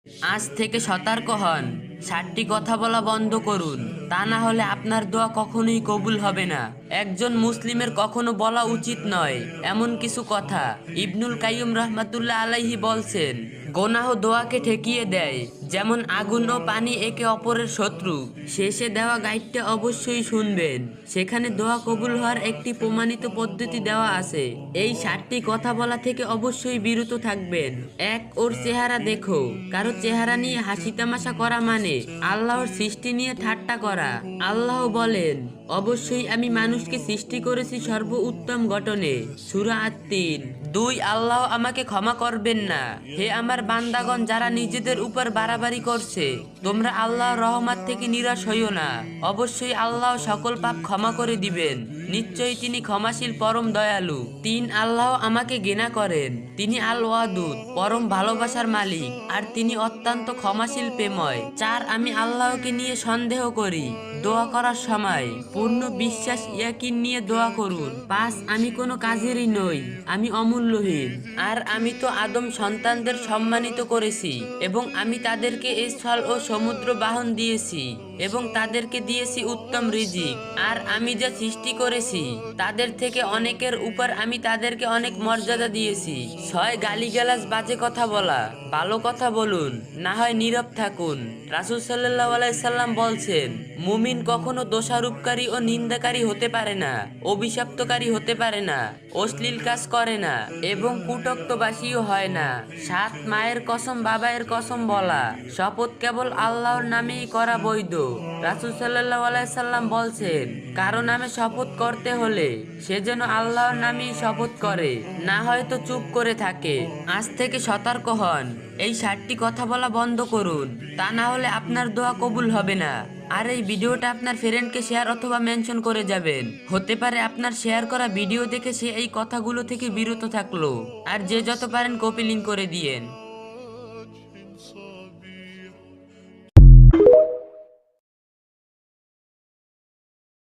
আজ থেকে সতর্ক হন, 60টি কথা বলা বন্ধ করুন, তা না হলে আপনার দোয়া কখনোই কবুল হবে না। একজন মুসলিমের কখনো বলা উচিত নয় এমন কিছু কথা। ইবনুল কাইয়ুম রহমাতুল্লাহ আলাইহি বলছেন, গোনাহ দোয়াকে ঠেকিয়ে দেয়, যেমন আগুন ও পানি একে অপরের শত্রু। শেষে দেওয়া গাইডটা অবশ্যই শুনবেন, সেখানে দোয়া কবুল হওয়ার একটি প্রমাণিত পদ্ধতি দেওয়া আছে। এই 60টি কথা বলা থেকে অবশ্যই বিরত থাকবেন। এক, ওর চেহারা দেখো। কারো চেহারা নিয়ে হাসি তামাশা করা মানে আল্লাহর সৃষ্টি নিয়ে ঠাট্টা করা। আল্লাহ বলেন, অবশ্যই আমি মানুষকে সৃষ্টি করেছি সর্ব উত্তম গঠনে। সূরা আত-তিন। 2, আল্লাহ আমাকে ক্ষমা করবেন না। হে আমার বান্দাগণ যারা নিজেদের উপর বাড়াবাড়ি করছে, তোমরা আল্লাহর রহমত থেকে নিরাশ হইও না। অবশ্যই আল্লাহ সকল পাপ ক্ষমা করে দিবেন, নিশ্চয়ই তিনি ক্ষমাশীল পরম দয়ালু। 3, আল্লাহ আমাকে ঘৃণা করেন। তিনি আল ওয়াদুদ, পরম ভালোবাসার মালিক, আর তিনি অত্যন্ত ক্ষমাশীল প্রেময়। 4, আমি আল্লাহকে নিয়ে সন্দেহ করি। দোয়া করার সময় পূর্ণ বিশ্বাস ইয়াকিন নিয়ে দোয়া করুন। 5, আমি কোনো কাজেরই নই, আমি অমূল্যহীন, আর আমি তো আদম সন্তানদের সম্মানিত করেছি, এবং আমি তাদেরকে স্থল ও সমুদ্র বাহন দিয়েছি, এবং তাদেরকে দিয়েছি উত্তম রিজিক। আর আমি যা সৃষ্টি করেছি তাদের থেকে অনেকের উপর আমি তাদেরকে অনেক মর্যাদা দিয়েছি। 6, গালিগালাজ বাজে কথা বলা। ভালো কথা বলুন, না হয় নীরব থাকুন। রাসূল সাল্লাল্লাহু আলাইহি সাল্লাম বলছেন, মুমিন কখনো দোষারোপকারী ও নিন্দাকারী হতে পারে না, অভিশপ্তকারী হতে পারে না, অশ্লীল কাজ করে না, এবং কুটক্তবাসীও হয় না। 7, মায়ের কসম বাবায়ের কসম বলা। শপথ কেবল আল্লাহর নামেই করা বৈধ। রাসূল সাল্লাল্লাহু আলাইহি সাল্লাম বলছেন, কারো নামে শপথ করতে হলে সে যেন আল্লাহর নামেই শপথ করে, না হয়তো চুপ করে থাকে। আজ থেকে সতর্ক হন, এই 60টি কথা বলা বন্ধ করুন, তা না হলে আপনার দোয়া কবুল হবে না। আর এই ভিডিওটা আপনার ফ্রেন্ডকে শেয়ার অথবা মেনশন করে যাবেন। হতে পারে আপনার শেয়ার করা ভিডিও দেখে সে এই কথাগুলো থেকে বিরত থাকলো। আর যে যত পারেন কপি লিংক করে দিয়েন।